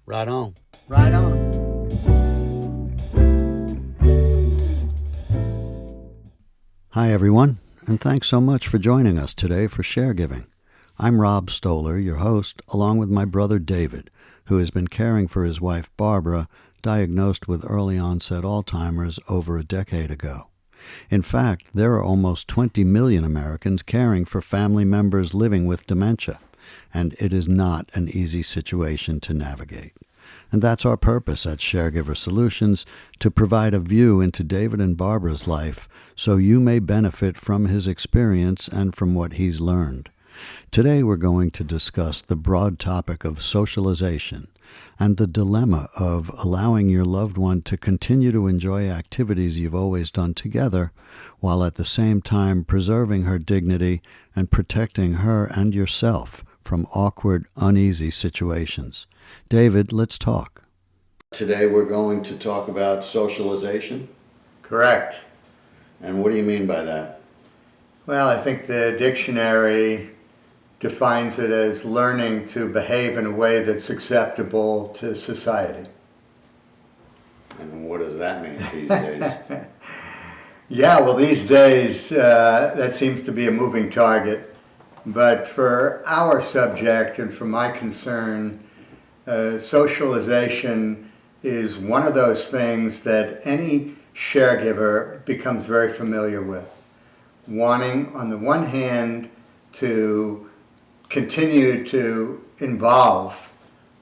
Right on. Right on. Hi, everyone, and thanks so much for joining us today for Sharegiving. I'm Rob Stoller, your host, along with my brother David, who has been caring for his wife Barbara, diagnosed with early onset Alzheimer's over a decade ago. In fact, there are almost 20 million Americans caring for family members living with dementia, and it is not an easy situation to navigate. And that's our purpose at Sharegiver Solutions, to provide a view into David and Barbara's life so you may benefit from his experience and from what he's learned. Today we're going to discuss the broad topic of socialization and the dilemma of allowing your loved one to continue to enjoy activities you've always done together, while at the same time preserving her dignity and protecting her and yourself from awkward, uneasy situations. David, let's talk. Today we're going to talk about socialization. Correct. And what do you mean by that? Well, I think the dictionary defines it as learning to behave in a way that's acceptable to society. And what does that mean these days? Yeah, well, these days that seems to be a moving target. But for our subject and for my concern, socialization is one of those things that any sharegiver becomes very familiar with. Wanting, on the one hand, to continue to involve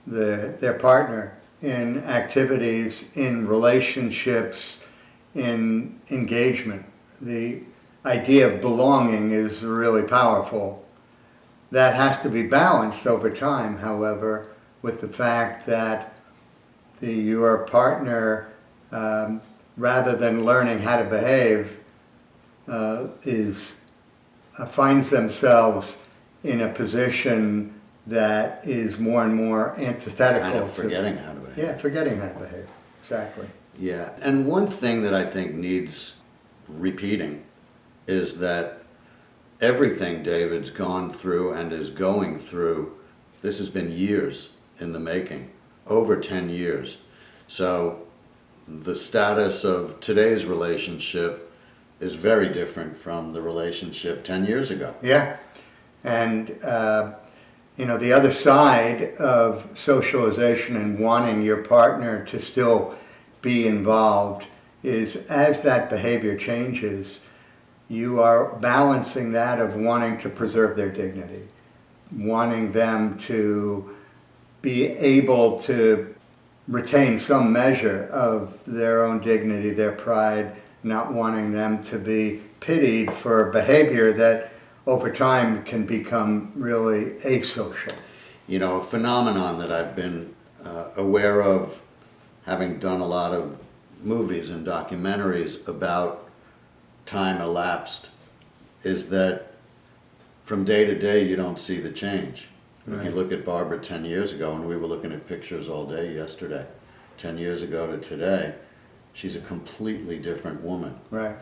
their partner in activities, in relationships, in engagement. The idea of belonging is really powerful. That has to be balanced over time, however, with the fact that your partner, rather than learning how to behave, finds themselves in a position that is more and more antithetical. Kind of forgetting how to behave. Yeah, forgetting how to behave. Exactly. Yeah, and one thing that I think needs repeating is that everything David's gone through and is going through, this has been years in the making, over 10 years. So the status of today's relationship is very different from the relationship 10 years ago. Yeah. And, the other side of socialization and wanting your partner to still be involved is, as that behavior changes, you are balancing that of wanting to preserve their dignity, wanting them to be able to retain some measure of their own dignity, their pride, not wanting them to be pitied for behavior that over time can become really asocial. You know, a phenomenon that I've been aware of, having done a lot of movies and documentaries about time elapsed, is that from day to day you don't see the change. Right. If you look at Barbara 10 years ago, and we were looking at pictures all day yesterday, 10 years ago to today, she's a completely different woman. Right.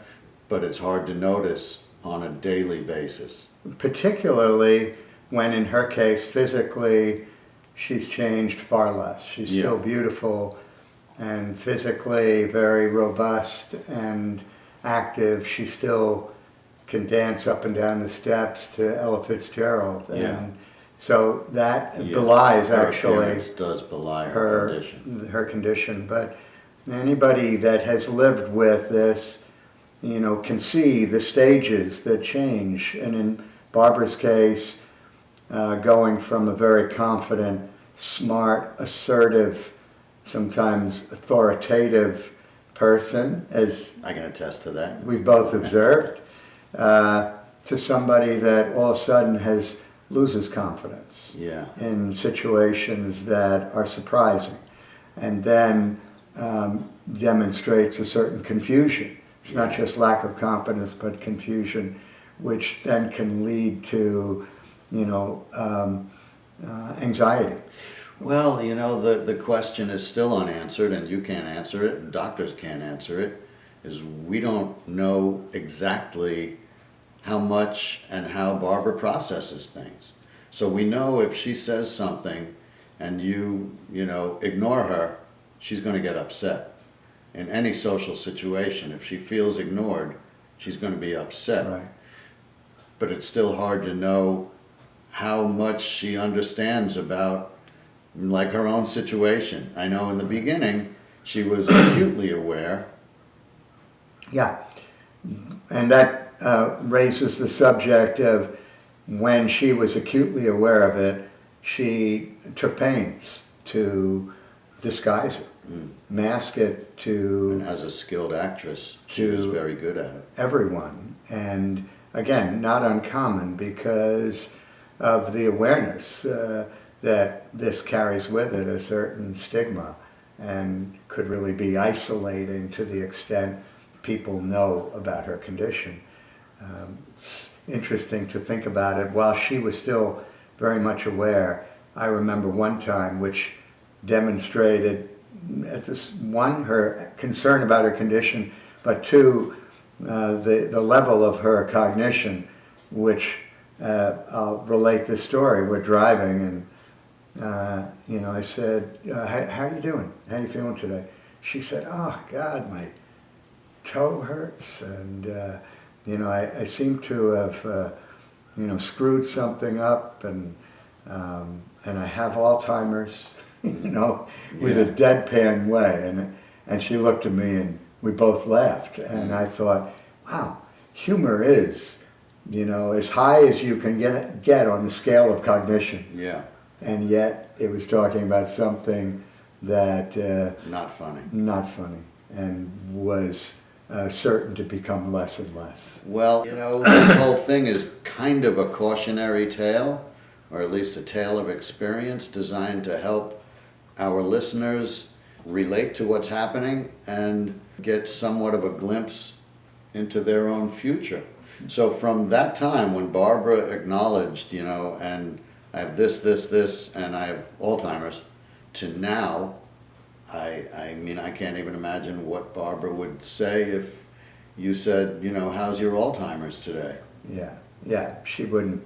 But it's hard to notice on a daily basis. Particularly when, in her case, physically, she's changed far less. She's still beautiful and physically very robust and active. She still can dance up and down the steps to Ella Fitzgerald. Yeah. And so that belies, her actually, appearance does belie her condition. But anybody that has lived with this, can see the stages that change. And in Barbara's case, going from a very confident, smart, assertive, sometimes authoritative person, as I can attest to that. We both observed, to somebody that all of a sudden loses confidence in situations that are surprising, and then demonstrates a certain confusion. It's not just lack of confidence, but confusion, which then can lead to, anxiety. Well, the question is still unanswered, and you can't answer it, and doctors can't answer it, is we don't know exactly how much and how Barbara processes things. So we know if she says something, and you know, ignore her, she's going to get upset. In any social situation, if she feels ignored, she's going to be upset. Right. But it's still hard to know how much she understands about, like, her own situation. I know in the beginning she was acutely aware. Yeah. And that raises the subject of when she was acutely aware of it, she took pains to disguise it, mask it And to as a skilled actress, she was very good at it. everyone. And again, not uncommon because of the awareness that this carries with it a certain stigma and could really be isolating to the extent people know about her condition. It's interesting to think about it. While she was still very much aware, I remember one time which demonstrated at this one, her concern about her condition, but two, the level of her cognition, which I'll relate this story. We're driving and you know, I said, how are you doing? How are you feeling today? She said, oh God, my toe hurts, and you know, I seem to have you know, screwed something up, and I have Alzheimer's, you know, with a deadpan way, and she looked at me, and we both laughed, and I thought, wow, humor is, you know, as high as you can get on the scale of cognition. Yeah. And yet it was talking about something that Not funny. not funny, and was certain to become less and less. Well, you know, this whole thing is kind of a cautionary tale, or at least a tale of experience designed to help our listeners relate to what's happening and get somewhat of a glimpse into their own future. So from that time when Barbara acknowledged, you know, and I have this, and I have Alzheimer's, to now, I mean, I can't even imagine what Barbara would say if you said, you know, how's your Alzheimer's today? Yeah, she wouldn't.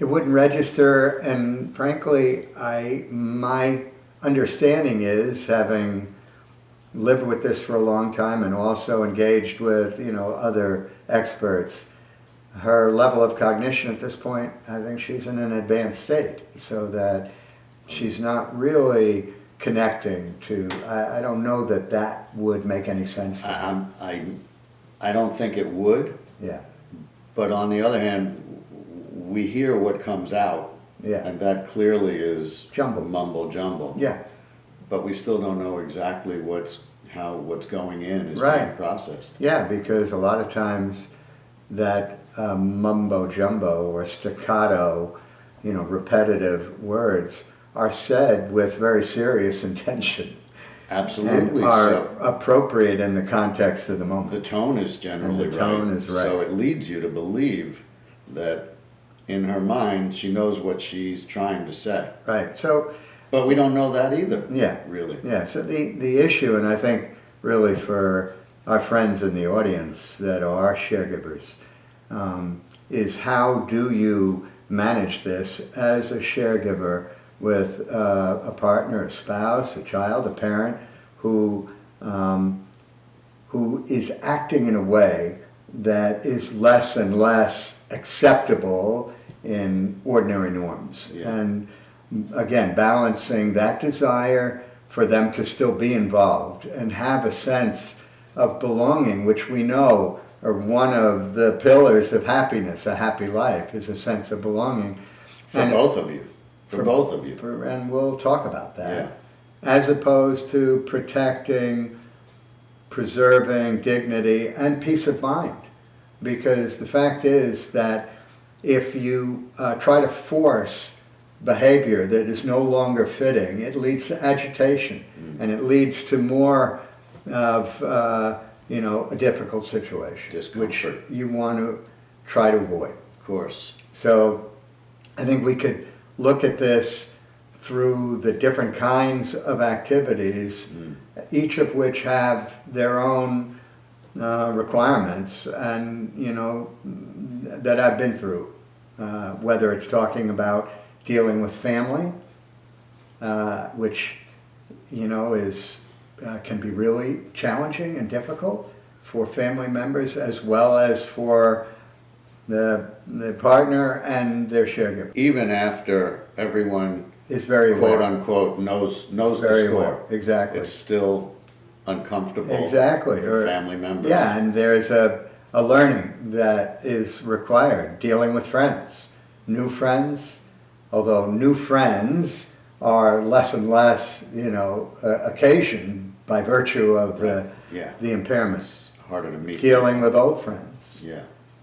It wouldn't register, and frankly, my understanding is, having lived with this for a long time and also engaged with, you know, other experts, her level of cognition at this point, I think she's in an advanced state, so that she's not really connecting to, I don't know that that would make any sense to her. I don't think it would, Yeah, but on the other hand, we hear what comes out, yeah, and that clearly is Jumble. mumbo jumbo. yeah, But we still don't know exactly what's going in is Right. being processed. yeah, because a lot of times that mumbo jumbo or staccato, you know, repetitive words are said with very serious intention. Absolutely. And are So appropriate in the context of the moment. the tone is generally And the tone right. is right. So it leads you to believe that in her mind she knows what she's trying to say. Right. So, But we don't know that either. yeah. Really. Yeah. So the issue, and I think really for our friends in the audience that are caregivers, is how do you manage this as a caregiver with a partner, a spouse, a child, a parent who is acting in a way that is less and less acceptable in ordinary norms. Yeah. And again, balancing that desire for them to still be involved and have a sense of belonging, which we know are one of the pillars of happiness. A happy life is a sense of belonging. For both of you. For both of you. And we'll talk about that. Yeah. As opposed to protecting, preserving dignity and peace of mind. Because the fact is that if you try to force behavior that is no longer fitting, it leads to agitation, and it leads to more of you know, a difficult situation, which Discomfort. you want to try to avoid. Of course. So I think we could look at this through the different kinds of activities, each of which have their own requirements, and you know, that I've been through, whether it's talking about dealing with family, which is can be really challenging and difficult for family members as well as for the partner and their caregiver. Even after everyone Is very quote aware. unquote knows Very the score, aware. Exactly. it's still uncomfortable Exactly. for family members. Yeah, and there's a learning that is required, dealing with friends, new friends, although new friends are less and less, occasioned by virtue of Yeah. the impairments. Harder to meet. Dealing with old friends, Yeah.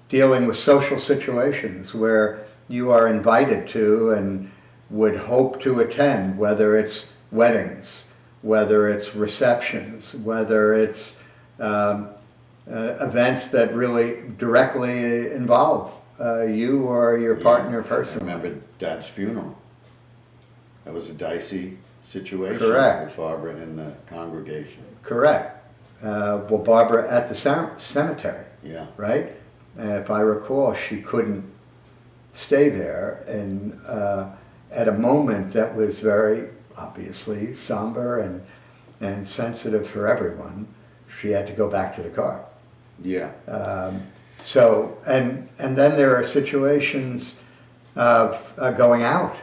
dealing with social situations where you are invited to and would hope to attend, whether it's weddings, whether it's receptions, whether it's events that really directly involve you or your partner I personally. remember Dad's funeral. That was a dicey situation. Correct. With Barbara in the congregation. Correct. Well, Barbara at the cemetery, Yeah. right? If I recall, she couldn't stay there, and at a moment that was very obviously somber and sensitive for everyone, she had to go back to the car. Yeah. So, and then there are situations of going out,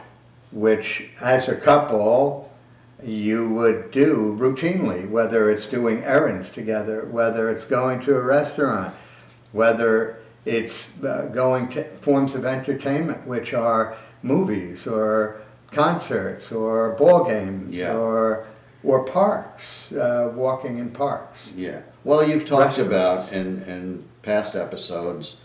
which as a couple you would do routinely, whether it's doing errands together, whether it's going to a restaurant, whether it's going to forms of entertainment, which are movies or concerts or ball games. Yeah. or parks, walking in parks. Yeah. Well, you've talked Restaurants. about in past episodes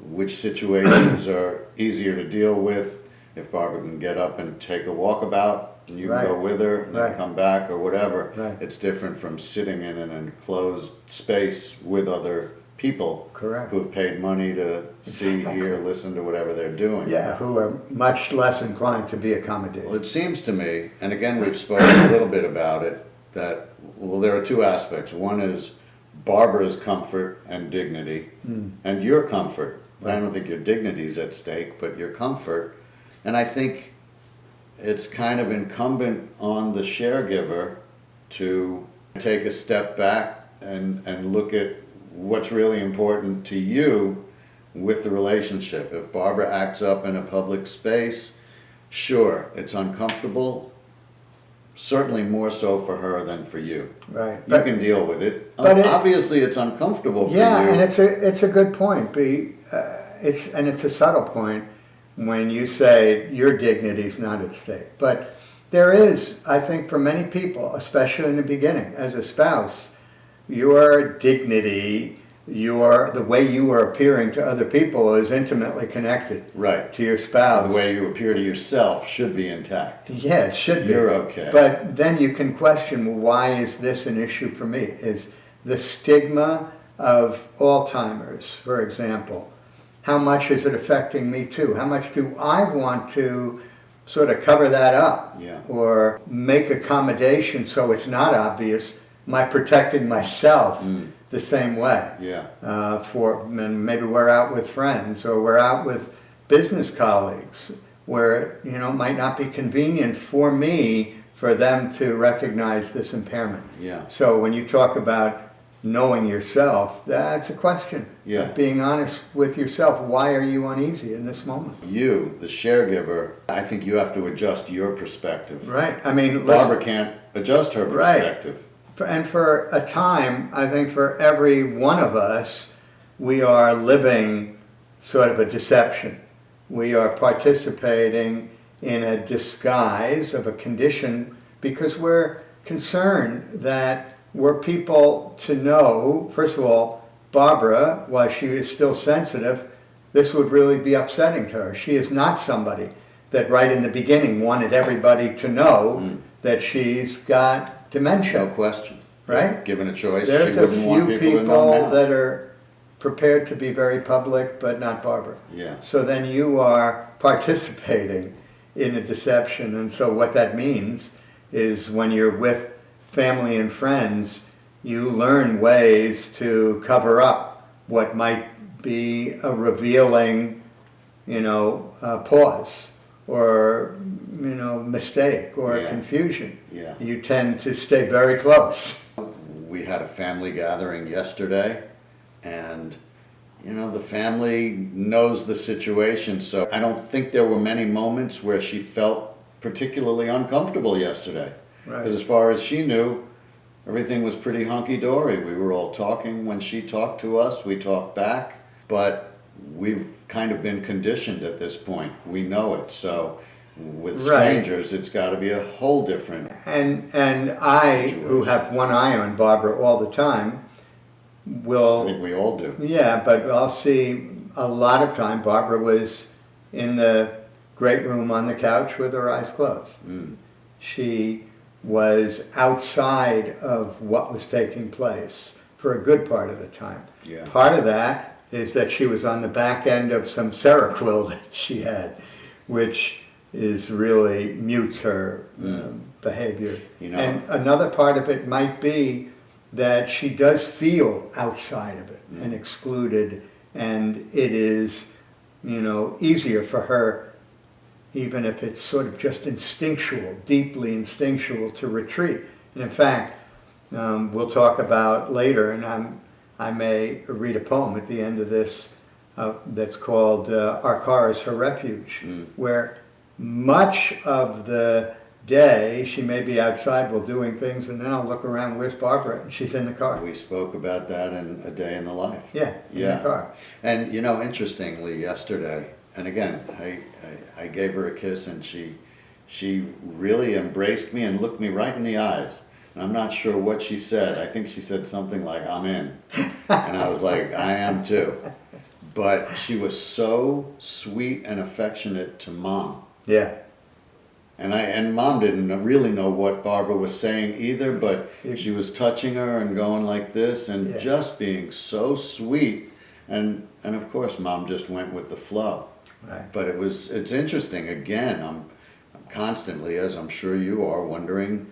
which situations are easier to deal with. If Barbara can get up and take a walkabout and you can go Right. with her and then Right. come back or whatever. Right. It's different from sitting in an enclosed space with other people Correct. who've paid money to see, Exactly. hear, listen to whatever they're doing. Yeah, who are much less inclined to be accommodated. Well, it seems to me, and again, we've spoken a little bit about it, that, well, there are two aspects. One is Barbara's comfort and dignity, and your comfort. I don't think your dignity is at stake, but your comfort. And I think it's kind of incumbent on the caregiver to take a step back and look at what's really important to you with the relationship. If Barbara acts up in a public space, sure, it's uncomfortable, certainly more so for her than for you. Right. You can deal with it. but it- Obviously, it's uncomfortable for Yeah, you. and it's a good point. It's a subtle point when you say your dignity is not at stake. But there is, I think, for many people, especially in the beginning, as a spouse, your dignity, the way you are appearing to other people is intimately connected Right. to your spouse. The way you appear to yourself should be intact. Yeah, it should be. You're okay. But then you can question, well, why is this an issue for me? Is the stigma of Alzheimer's, for example, how much is it affecting me too? How much do I want to sort of cover that up? Yeah. Or make accommodation so it's not obvious? Am I protecting myself the same way? Yeah. And maybe we're out with friends or we're out with business colleagues where it might not be convenient for me for them to recognize this impairment. Yeah. So when you talk about knowing yourself, that's a question. Yeah. Being honest with yourself. Why are you uneasy in this moment? You, the caregiver, I think you have to adjust your perspective. Right. I mean, Barbara can't adjust her Right. perspective. And for a time, I think for every one of us, we are living sort of a deception. We are participating in a disguise of a condition because we're concerned that were people to know, first of all, Barbara, while she is still sensitive, this would really be upsetting to her. She is not somebody that right in the beginning wanted everybody to know that she's got dementia. No question. Right? If given a choice, There's she a wouldn't want few people to know people now. that are prepared to be very public, but not Barbara. Yeah. So then you are participating in a deception. And so what that means is when you're with family and friends, you learn ways to cover up what might be a revealing, pause or mistake or Yeah. confusion, Yeah. you tend to stay very close. We had a family gathering yesterday, and the family knows the situation, so I don't think there were many moments where she felt particularly uncomfortable yesterday. Right. Because as far as she knew, everything was pretty hunky-dory. We were all talking. When she talked to us, we talked back, but we've kind of been conditioned at this point. We know it, so with Right. strangers, it's got to be a whole different. And I, who have one eye on Barbara all the time, I will, think we all do. yeah, but I'll see a lot of time Barbara was in the great room on the couch with her eyes closed. Mm. She was outside of what was taking place for a good part of the time. Yeah. Part of that is that she was on the back end of some Seroquel that she had, which is really mutes her behavior. And another part of it might be that she does feel outside of it and excluded, and it is, easier for her, even if it's sort of just instinctual, deeply instinctual, to retreat. And in fact, we'll talk about later, and I may read a poem at the end of this that's called Our Car is Her Refuge, where much of the day she may be outside while doing things, and then I'll look around, where's Barbara? And she's in the car. We spoke about that in A Day in the Life. Yeah, in the car. And interestingly, yesterday, and again, I gave her a kiss, and she really embraced me and looked me right in the eyes. And I'm not sure what she said. I think she said something like, "I'm in." And I was like, "I am too." But she was so sweet and affectionate to Mom. Yeah. And Mom didn't really know what Barbara was saying either, but she was touching her and going like this and just being so sweet. And of course, Mom just went with the flow. Right. But it's interesting. Again, I'm constantly, as I'm sure you are, wondering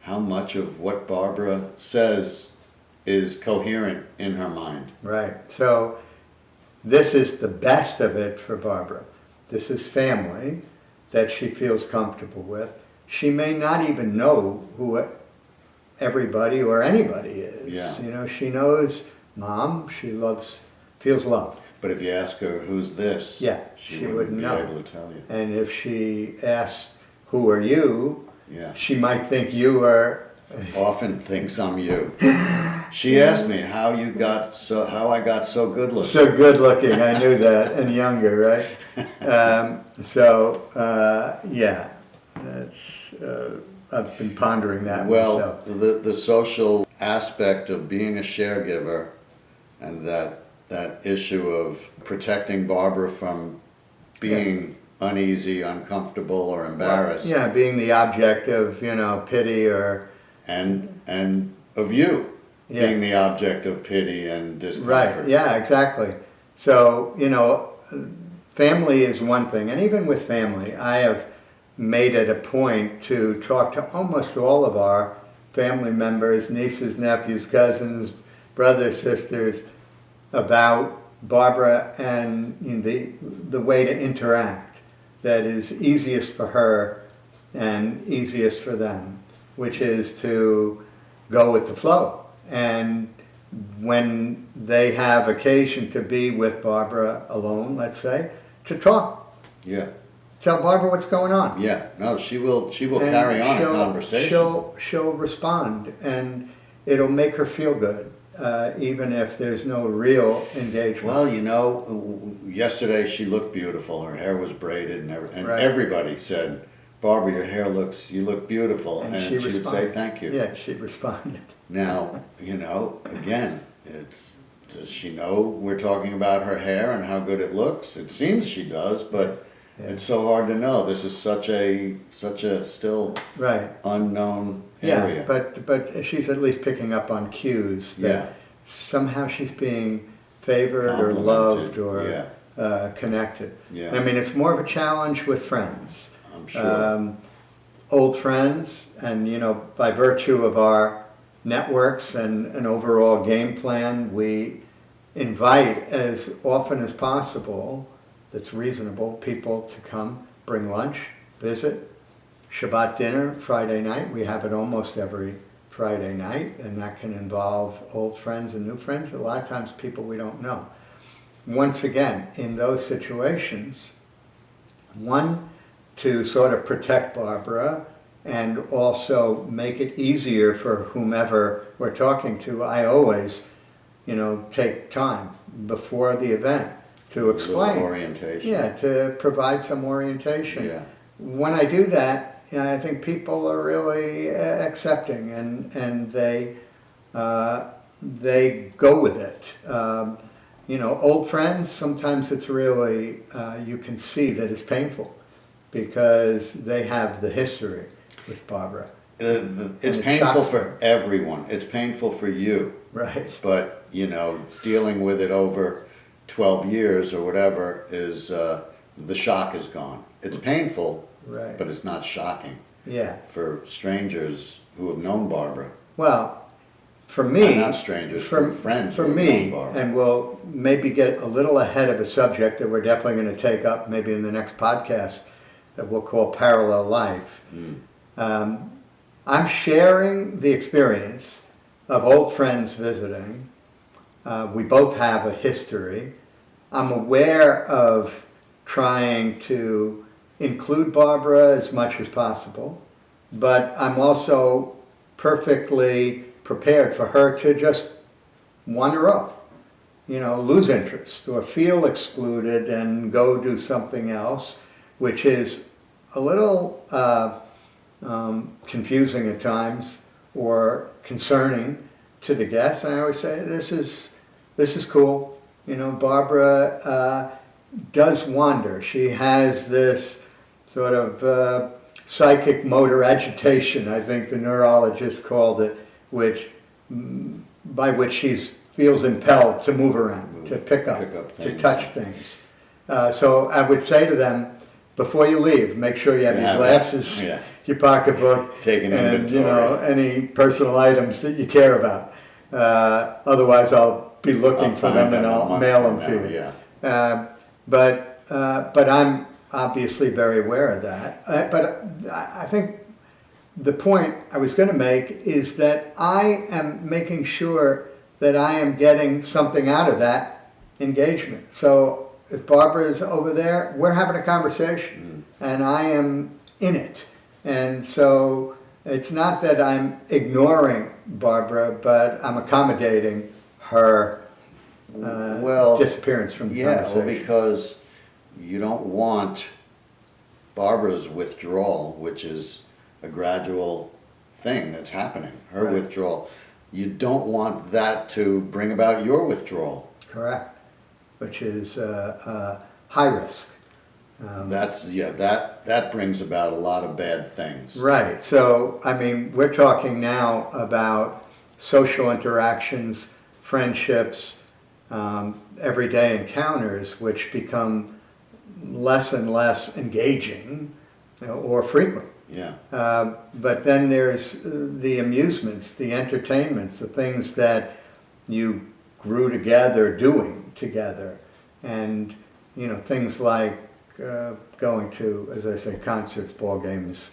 how much of what Barbara says is coherent in her mind. Right. So this is the best of it for Barbara. This is family that she feels comfortable with. She may not even know who everybody or anybody is. Yeah. She knows Mom. She feels loved. But if you ask her, who's this? Yeah, she she wouldn't wouldn't be know. able to tell you. And if she asked, who are you? Yeah. She might think you are. Often thinks I'm you. She asked me how I got so good looking. So good looking, I knew that, and younger, right? Yeah, that's, I've been pondering that myself. Well, the social aspect of being a caregiver and that issue of protecting Barbara from being uneasy, uncomfortable, or embarrassed. Yeah, being the object of, pity or... And of you being the object of pity and discomfort. Right, yeah, exactly. So, family is one thing, and even with family, I have made it a point to talk to almost all of our family members, nieces, nephews, cousins, brothers, sisters, about Barbara and the way to interact that is easiest for her and easiest for them, which is to go with the flow. And when they have occasion to be with Barbara alone, let's say, to talk. Yeah. Tell Barbara what's going on. Yeah. No, she will And carry on a conversation. She'll respond, and it'll make her feel good, even if there's no real engagement. Well, yesterday she looked beautiful. Her hair was braided, and Right. everybody said, "Barbara, you look beautiful," and she would responded. say, "Thank you." Yeah, she responded. Now, again, does she know we're talking about her hair and how good it looks? It seems she does, but it's so hard to know. This is such a still Right. unknown area. Yeah, but she's at least picking up on cues that somehow she's being favored or loved or connected. Yeah. I mean, it's more of a challenge with friends. I'm sure. Old friends, and by virtue of our networks and an overall game plan, we invite as often as possible, that's reasonable, people to come bring lunch, visit. Shabbat dinner, Friday night. We have it almost every Friday night, and that can involve old friends and new friends. A lot of times people we don't know. Once again, in those situations, one, to sort of protect Barbara and also make it easier for whomever we're talking to, I always, take time before the event to explain. Orientation. Yeah, to provide some orientation. Yeah. When I do that, I think people are really accepting and they go with it. Old friends, sometimes it's really, you can see that it's painful because they have the history with Barbara. It's painful for everyone. It's painful for you. Right. But, dealing with it over 12 years or whatever is, the shock is gone. It's painful, Right. but it's not shocking. Yeah. For strangers who have known Barbara. Well, for me, not strangers, for friends for who have me, known Barbara. and we'll maybe get a little ahead of a subject that we're definitely going to take up maybe in the next podcast that we'll call Parallel Life. I'm sharing the experience of old friends visiting. We both have a history. I'm aware of trying to include Barbara as much as possible, but I'm also perfectly prepared for her to just wander off, lose interest or feel excluded and go do something else, which is a little confusing at times or concerning to the guests. And I always say, this is cool. Barbara does wander. She has this sort of psychic motor agitation, I think the neurologist called it, by which she feels impelled to move around, to pick up things. to touch things. So I would say to them, before you leave, make sure you have your glasses, your pocketbook, Take an and inventory. any personal items that you care about. Otherwise, I'll be looking for them and I'll mail them to you. Yeah. But I'm obviously very aware of that. But I think the point I was going to make is that I am making sure that I am getting something out of that engagement. So if Barbara is over there, we're having a conversation and I am in it. And so it's not that I'm ignoring Barbara, but I'm accommodating her disappearance from the conversation. Well, because you don't want Barbara's withdrawal, which is a gradual thing that's happening, her withdrawal. You don't want that to bring about your withdrawal. Correct, which is high risk. That brings about a lot of bad things. Right, so I mean, we're talking now about social interactions, friendships, everyday encounters, which become less and less engaging or frequent. Yeah. But then there's the amusements, the entertainments, the things that you grew together doing together. And, things like going to, as I say, concerts, ball games,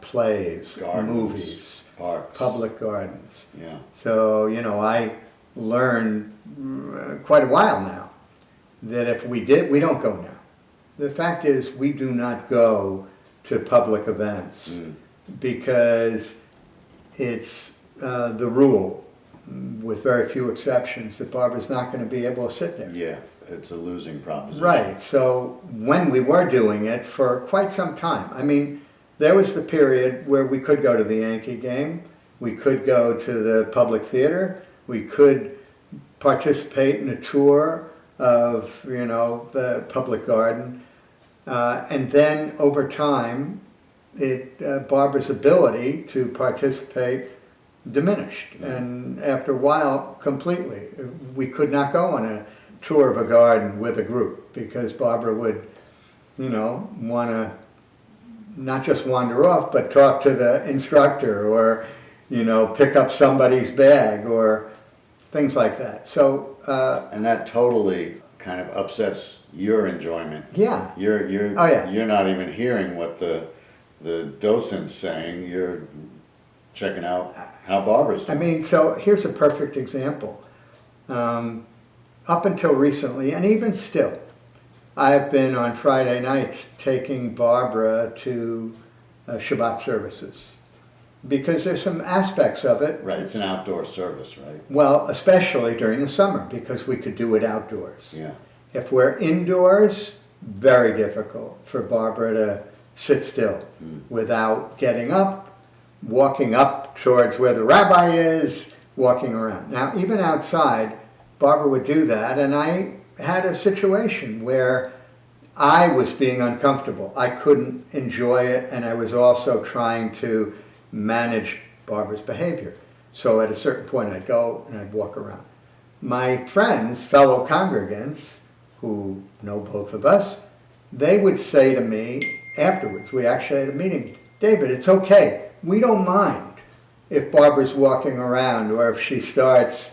plays, Gardens, movies, parks, public gardens. Yeah. So, I learned quite a while now that if we don't go now. The fact is, we do not go to public events because it's the rule, with very few exceptions, that Barbara's not going to be able to sit there. Yeah, it's a losing proposition. Right. So when we were doing it for quite some time, I mean, there was the period where we could go to the Yankee game, we could go to the public theater, we could participate in a tour of, the public garden. And then over time, Barbara's ability to participate diminished. And after a while, completely. We could not go on a tour of a garden with a group because Barbara would, want to not just wander off, but talk to the instructor or, pick up somebody's bag or things like that. So, and that totally kind of upsets your enjoyment. Yeah. You're Oh, yeah. you're not even hearing what the docent's saying. You're checking out how Barbara's I doing. mean, so here's a perfect example. Up until recently, and even still, I've been on Friday nights taking Barbara to Shabbat services because there's some aspects of it. Right, it's an outdoor service, right? Well, especially during the summer because we could do it outdoors. Yeah. If we're indoors, very difficult for Barbara to sit still without getting up, walking up towards where the rabbi is, walking around. Now, even outside, Barbara would do that, and I had a situation where I was being uncomfortable. I couldn't enjoy it, and I was also trying to manage Barbara's behavior. So at a certain point, I'd go and I'd walk around. My friends, fellow congregants, who know both of us, they would say to me afterwards, we actually had a meeting, David, it's okay. We don't mind if Barbara's walking around or if she starts,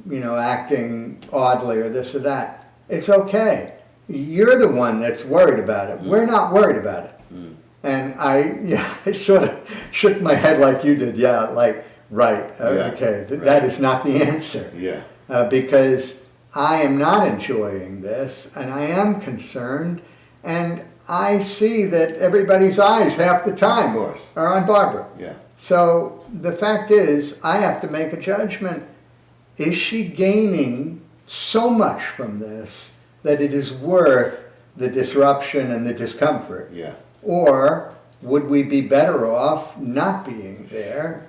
acting oddly or this or that. It's okay. You're the one that's worried about it. We're not worried about it. And I sort of shook my head like you did. Yeah, like, right, okay, that is not the answer. Yeah. Because I am not enjoying this, and I am concerned, and I see that everybody's eyes half the time are on Barbara. Yeah. So the fact is, I have to make a judgment. Is she gaining so much from this that it is worth the disruption and the discomfort? Yeah. Or would we be better off not being there?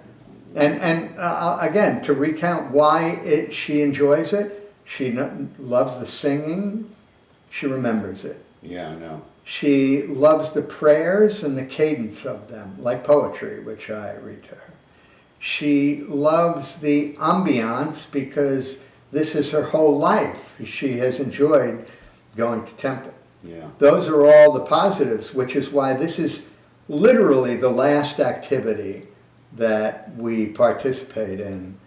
And again, to recount why she enjoys it, she loves the singing, she remembers it. Yeah, I know. She loves the prayers and the cadence of them, like poetry, which I read to her. She loves the ambiance because this is her whole life. She has enjoyed going to temple. Yeah. Those are all the positives, which is why this is literally the last activity that we participate in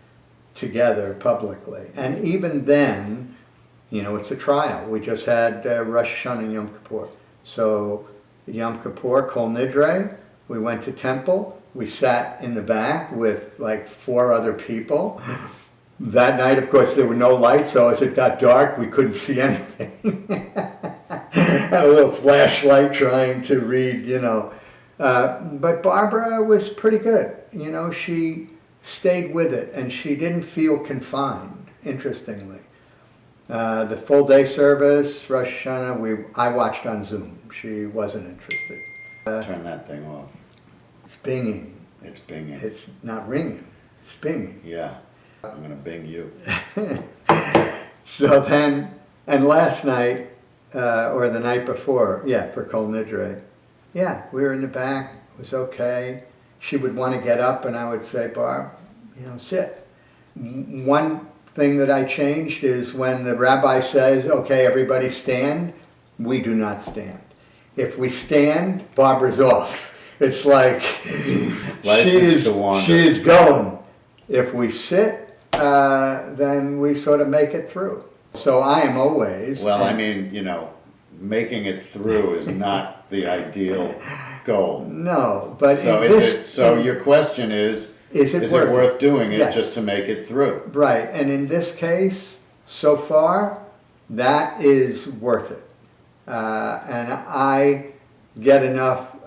together publicly. And even then, it's a trial. We just had Rosh Hashanah and Yom Kippur. So Yom Kippur, Kol Nidre, we went to temple. We sat in the back with like 4 other people. That night, of course, there were no lights, so as it got dark, we couldn't see anything. Had a little flashlight trying to read, But Barbara was pretty good. She stayed with it, and she didn't feel confined, interestingly. The full day service, Rosh Hashanah, I watched on Zoom. She wasn't interested. Turn that thing off. It's binging. It's binging. It's not ringing. It's binging. Yeah. I'm going to bing you. So then, and last night, or the night before, for Kol Nidre, we were in the back. It was okay. She would want to get up, and I would say, Barb, sit. One thing that I changed is when the rabbi says, okay, everybody stand, we do not stand. If we stand, Barbara's off. It's like she is going. If we sit, then we sort of make it through. So I am always... Well, I mean, making it through is not the ideal goal. No, but so your question is it worth doing it just to make it through? Right, and in this case, so far, that is worth it. And I get enough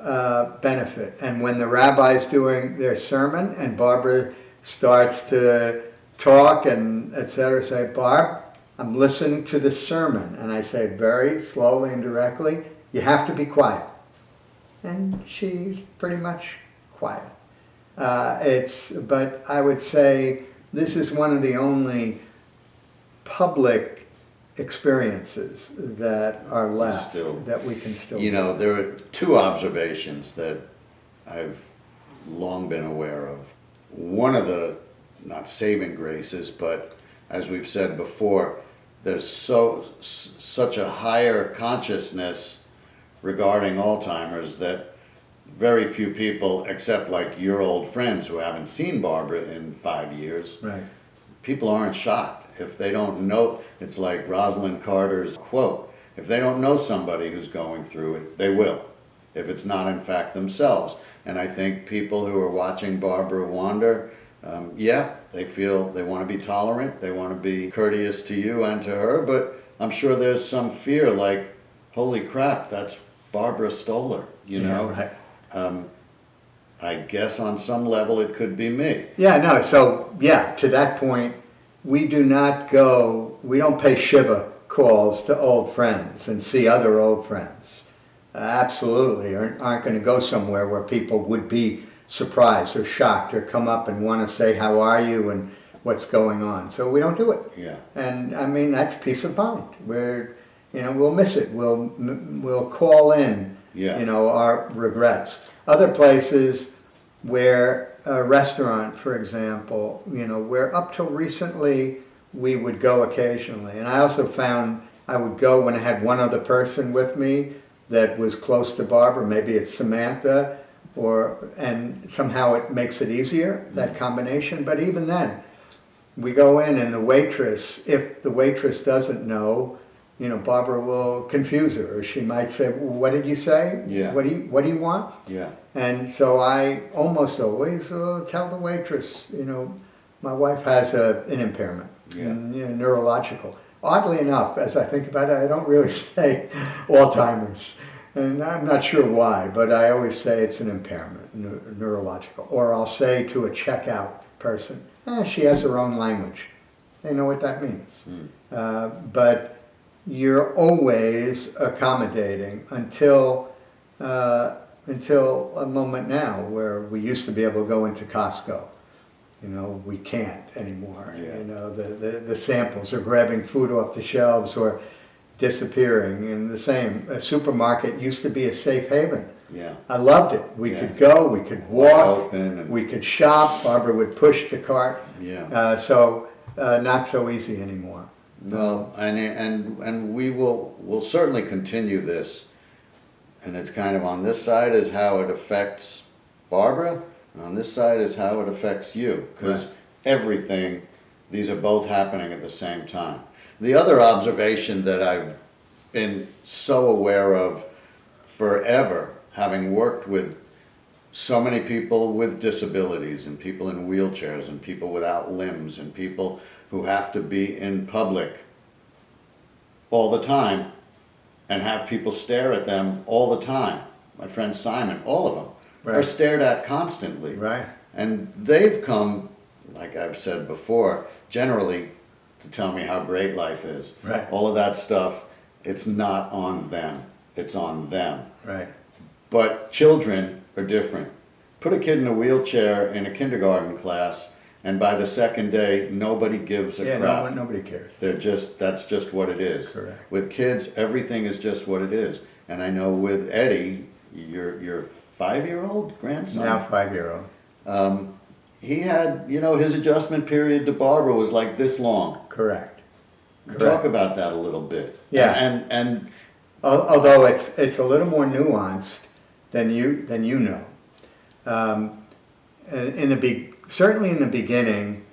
benefit. And when the rabbi's doing their sermon and Barbara starts to talk and etc., say, Barb, I'm listening to the sermon. And I say very slowly and directly, you have to be quiet. And she's pretty much quiet. But I would say this is one of the only public experiences that are left that we can still do. There are 2 observations that I've long been aware of. One of the, not saving graces, but as we've said before, there's such a higher consciousness regarding Alzheimer's that very few people, except like your old friends who haven't seen Barbara in 5 years, Right. people aren't shocked. If they don't know, it's like Rosalind Carter's quote, if they don't know somebody who's going through it, they will, if it's not in fact themselves. And I think people who are watching Barbara wander, yeah, they feel they want to be tolerant, they want to be courteous to you and to her, but I'm sure there's some fear like, holy crap, that's Barbara Stoller, you know? Right. I guess on some level it could be me. Yeah, no, so, yeah, to that point, we don't pay Shiva calls to old friends and see other old friends. Absolutely, aren't going to go somewhere where people would be surprised or shocked or come up and want to say, how are you and what's going on. So we don't do it. Yeah. And I mean, that's peace of mind. We'll miss it. We'll call in, Yeah. our regrets. Other places where a restaurant, for example, where up till recently we would go occasionally. And I also found I would go when I had one other person with me that was close to Barbara. Maybe it's Samantha, and somehow it makes it easier, that combination. But even then, we go in and if the waitress doesn't know, Barbara will confuse her, or she might say, well, what did you say? Yeah. What do you want? Yeah. And so I almost always tell the waitress, my wife has an impairment, Yeah. neurological. Oddly enough, as I think about it, I don't really say Alzheimer's. And I'm not sure why, but I always say it's an impairment, neurological. Or I'll say to a checkout person, she has her own language. They know what that means. But you're always accommodating until a moment now where we used to be able to go into Costco. We can't anymore. Yeah. The samples are grabbing food off the shelves or disappearing. And the same, a supermarket used to be a safe haven. Yeah. I loved it. We Yeah. could go, we could walk, Open and- we could shop. Barbara would push the cart. Yeah. So not so easy anymore. No, and we'll certainly continue this. And it's kind of on this side is how it affects Barbara, and on this side is how it affects you. Because everything, these are both happening at the same time. The other observation that I've been so aware of forever, having worked with so many people with disabilities and people in wheelchairs and people without limbs and people who have to be in public all the time and have people stare at them all the time. My friend Simon, all of them are Right. stared at constantly. Right. And they've come, like I've said before, generally to tell me how great life is. Right. All of that stuff, it's not on them, it's on them. Right. But children are different. Put a kid in a wheelchair in a kindergarten class, and by the second day, nobody gives a crap. Nobody cares. That's just what it is. Correct. With kids, everything is just what it is. And I know with Eddie, your 5-year-old grandson, Now 5-year-old. he had, his adjustment period to Barbara was like this long. Correct. Talk about that a little bit. Yeah. And Although it's a little more nuanced than you know. Certainly in the beginning,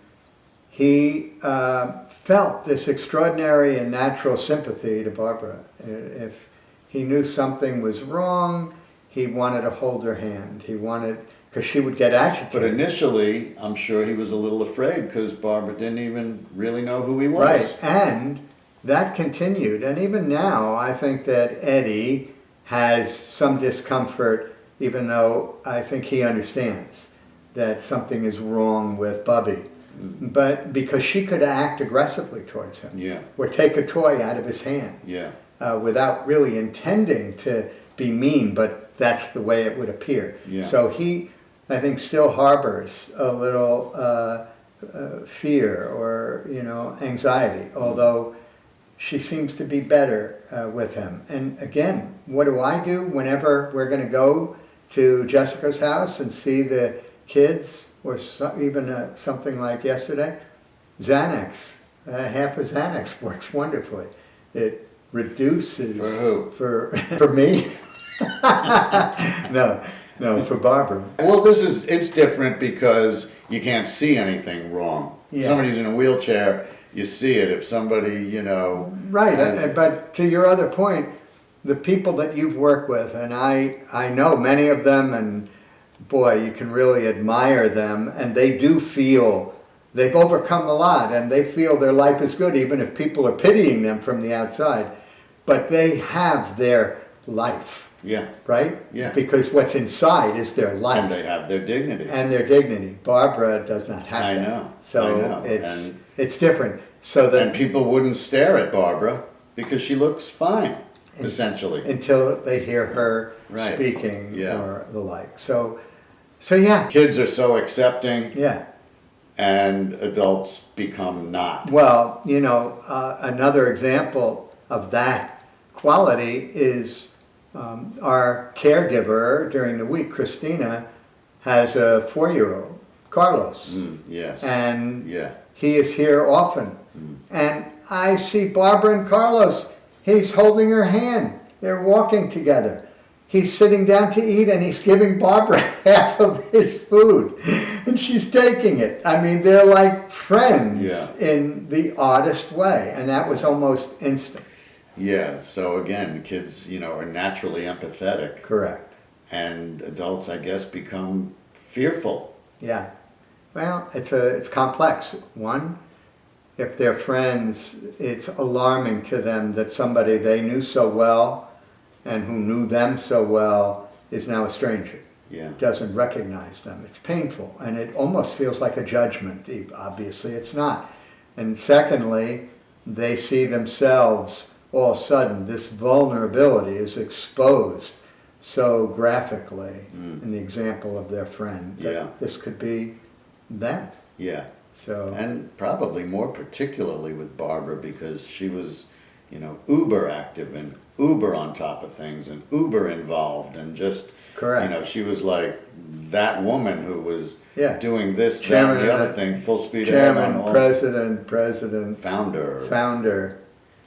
he felt this extraordinary and natural sympathy to Barbara. If he knew something was wrong, he wanted to hold her hand. Because she would get agitated. But initially, I'm sure he was a little afraid because Barbara didn't even really know who he was. Right, and that continued. And even now, I think that Eddie has some discomfort, even though I think he understands that something is wrong with Bubby. But because she could act aggressively towards him. Yeah. Or take a toy out of his hand. Yeah. Without really intending to be mean, but that's the way it would appear. Yeah. So he, I think, still harbors a little fear or anxiety, although she seems to be better with him. And again, what do I do whenever we're going to go to Jessica's house and see the kids, or even something like yesterday? Xanax, half of Xanax works wonderfully. It reduces. For who? For me. No, No, for Barbara. Well, it's different because you can't see anything wrong. Yeah. If somebody's in a wheelchair, you see it. If somebody, Right, has- but to your other point, the people that you've worked with, and I know many of them, and boy, you can really admire them, and they do feel they've overcome a lot, and they feel their life is good, even if people are pitying them from the outside. But they have their life, yeah, right? Yeah. Because what's inside is their life. and they have their dignity. And their dignity. Barbara does not have I that. know, So I know. it's different. So that And people wouldn't stare at Barbara because she looks fine, essentially. until they hear her Right. speaking Yeah. or the like. So yeah, Kids are so accepting, yeah. and adults become not. Well, another example of that quality is our caregiver during the week, Christina, has a 4-year-old, Carlos. Yes. And Yeah. he is here often. And I see Barbara and Carlos. He's holding her hand. They're walking together. He's sitting down to eat and he's giving Barbara half of his food. And she's taking it. I mean, they're like friends Yeah. in the oddest way. And that was almost instant. Yeah. So again, kids, are naturally empathetic, Correct. and adults, I guess, become fearful. Yeah. Well, it's complex. One, if they're friends, it's alarming to them that somebody they knew so well and who knew them so well is now a stranger. Yeah. Doesn't recognize them. It's painful, and it almost feels like a judgment. Obviously, it's not. And secondly, they see themselves all of a sudden. This vulnerability is exposed so graphically in the example of their friend that Yeah. this could be them. Yeah. So And probably more particularly with Barbara because she was, uber active and uber on top of things and uber involved and just, correct. she was like that woman who was Yeah. doing this, that, Chairman, and the other thing, full speed ahead on Chairman, all. president, founder,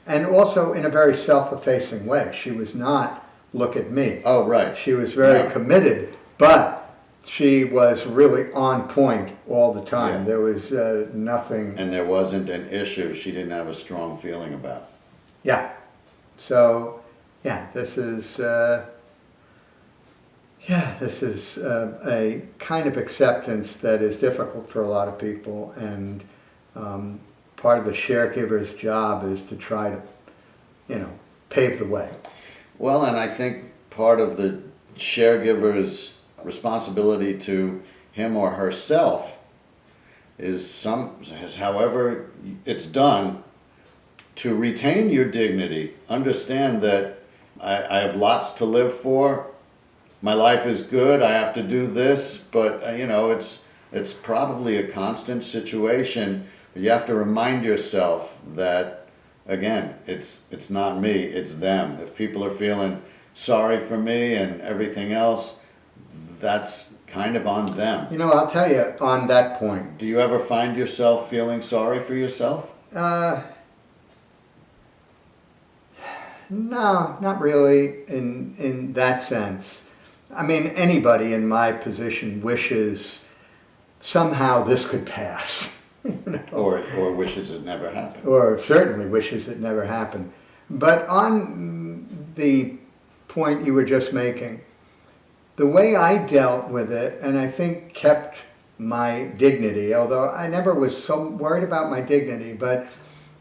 and also in a very self-effacing way. She was not, look at me. Oh, right. She was very Yeah. committed, but she was really on point all the time. Yeah. There was nothing. And there wasn't an issue she didn't have a strong feeling about. Yeah. So, this is a kind of acceptance that is difficult for a lot of people, and part of the sharegiver's job is to try to, pave the way. Well, and I think part of the caregiver's responsibility to him or herself is however it's done, to retain your dignity. Understand that I have lots to live for. My life is good. I have to do this, but it's probably a constant situation. But you have to remind yourself that, again, it's not me, it's them. If people are feeling sorry for me and everything else, that's kind of on them. I'll tell you on that point. Do you ever find yourself feeling sorry for yourself? No, not really in that sense. I mean, anybody in my position wishes somehow this could pass. Or wishes it never happened. Or certainly wishes it never happened. But on the point you were just making, the way I dealt with it, and I think kept my dignity, although I never was so worried about my dignity, but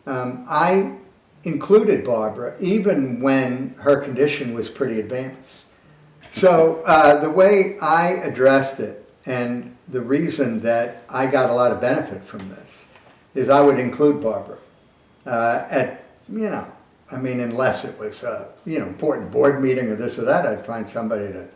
I included Barbara even when her condition was pretty advanced. So the way I addressed it, and the reason that I got a lot of benefit from this, is I would include Barbara unless it was important board meeting or this or that, I'd find somebody to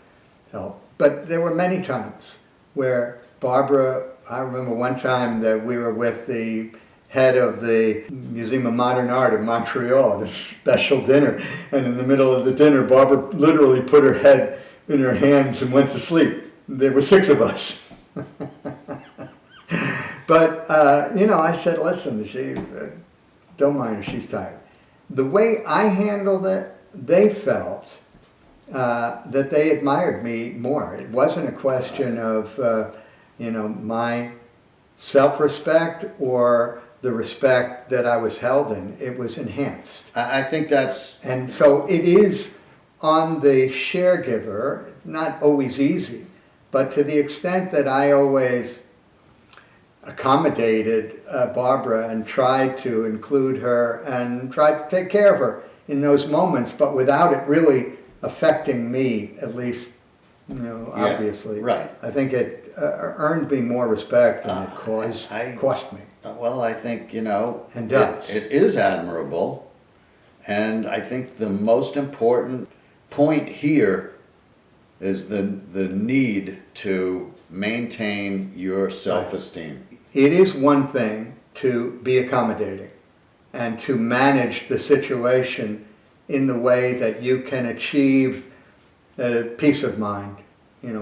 help. But there were many times where Barbara, I remember one time that we were with the head of the Museum of Modern Art in Montreal, this special dinner, and in the middle of the dinner, Barbara literally put her head in her hands and went to sleep. There were 6 of us. But, I said, listen, don't mind her, she's tired. The way I handled it, they felt that they admired me more. It wasn't a question of, my self-respect or the respect that I was held in. It was enhanced. I think that's... And so it is on the caregiver, not always easy, but to the extent that I always accommodated Barbara and tried to include her and tried to take care of her in those moments, but without it really affecting me, at least, obviously. Right. I think it earned me more respect than it cost me. Well, I think, And does. it is admirable. And I think the most important point here is the need to maintain your self-esteem. It is one thing to be accommodating and to manage the situation in the way that you can achieve peace of mind,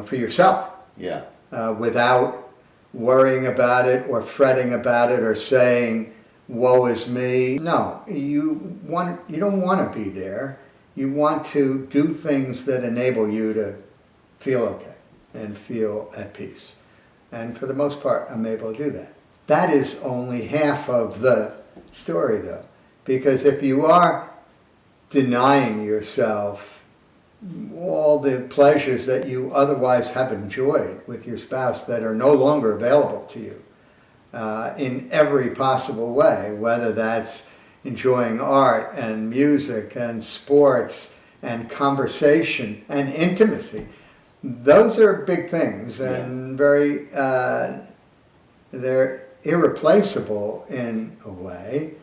for yourself. Yeah. Without worrying about it or fretting about it or saying, woe is me. No, you don't want to be there. You want to do things that enable you to feel okay and feel at peace. And for the most part, I'm able to do that. That is only half of the story, though, because if you are denying yourself all the pleasures that you otherwise have enjoyed with your spouse that are no longer available to you in every possible way, whether that's enjoying art and music and sports and conversation and intimacy. Those are big things and very, they're irreplaceable in a way.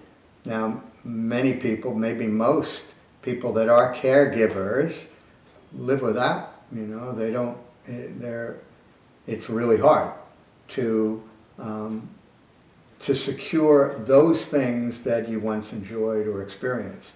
Now, many people, maybe most people that are caregivers live without, they don't, it's really hard to secure those things that you once enjoyed or experienced.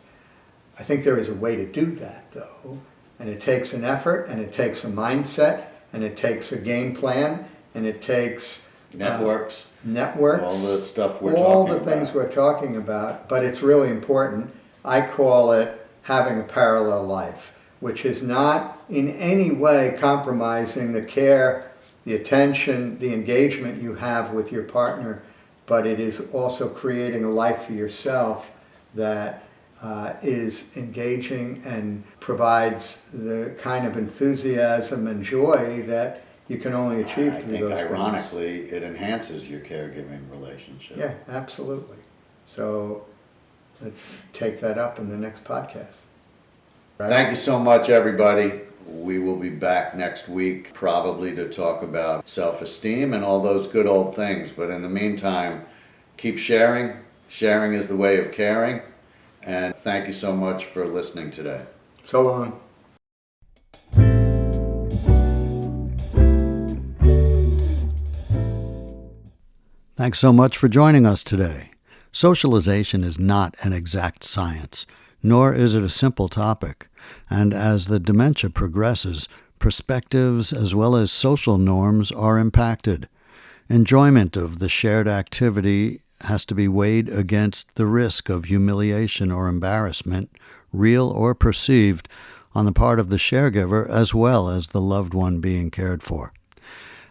I think there is a way to do that, though, and it takes an effort, and it takes a mindset, and it takes a game plan, and it takes Networks. All the stuff we're talking all about. the things we're talking about, but it's really important. I call it having a parallel life, which is not in any way compromising the care, the attention, the engagement you have with your partner, but it is also creating a life for yourself that is engaging and provides the kind of enthusiasm and joy that you can only achieve through those things. I think ironically, it enhances your caregiving relationship. Yeah, absolutely. So let's take that up in the next podcast. Right? Thank you so much, everybody. We will be back next week, probably to talk about self-esteem and all those good old things. But in the meantime, keep sharing. Sharing is the way of caring. And thank you so much for listening today. So long. Thanks so much for joining us today. Socialization is not an exact science, nor is it a simple topic. And as the dementia progresses, perspectives as well as social norms are impacted. Enjoyment of the shared activity has to be weighed against the risk of humiliation or embarrassment, real or perceived, on the part of the caregiver as well as the loved one being cared for.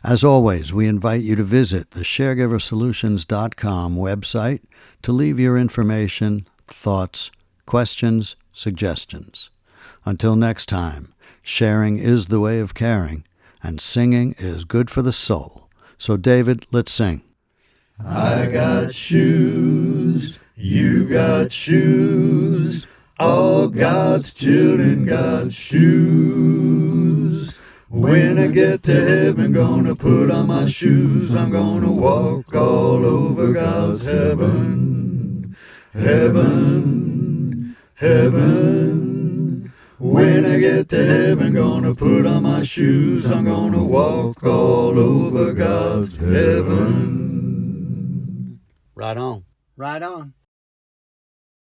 As always, we invite you to visit the SharegiverSolutions.com website to leave your information, thoughts, questions, suggestions. Until next time, sharing is the way of caring, and singing is good for the soul. So, David, let's sing. I got shoes, you got shoes, all God's children got shoes. When I get to heaven, gonna put on my shoes, I'm gonna walk all over God's heaven, heaven, heaven. When I get to heaven, gonna put on my shoes, I'm gonna walk all over God's heaven. Right on. Right on.